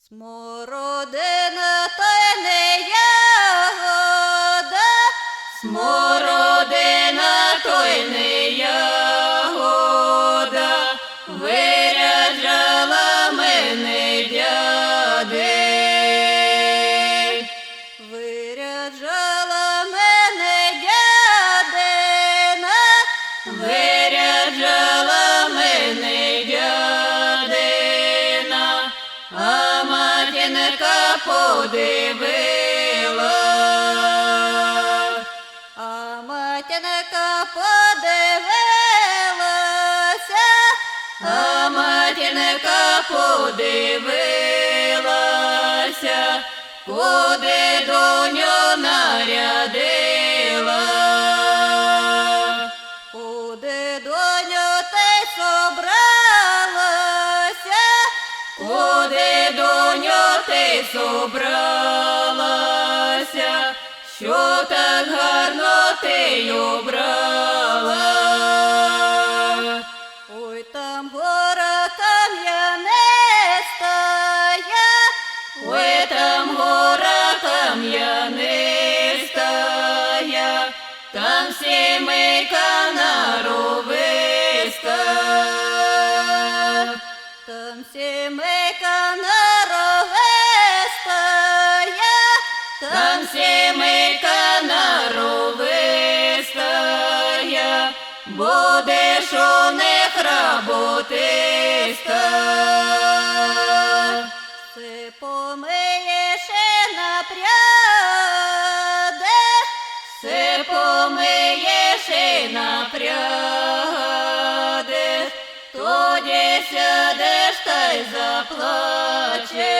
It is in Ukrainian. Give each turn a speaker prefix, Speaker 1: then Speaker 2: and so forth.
Speaker 1: Смородина то й не ягода,
Speaker 2: Смородина то й не ягода, виряджала мене дядей.
Speaker 1: виряджала мене дядина,
Speaker 2: Виряджала мене дядина, а матінка подивила.
Speaker 1: а матінка подивилася,
Speaker 2: А матінка подивилася, куди доню нарядила.
Speaker 1: куди доню ти собралася,
Speaker 2: Куди, доню, ти собралася, що так гарно ти обрала?
Speaker 1: ой, там гора кам'янистая,
Speaker 2: Ой, там гора кам'янистая, там сімейка норовиста.
Speaker 1: там сімейка норовистая,
Speaker 2: Там сімейка норовистая, будеш у них работиста.
Speaker 1: Си помиєш і напрядеш,
Speaker 2: Все помиєш і напрядеш, тоді сядеш та й заплачеш.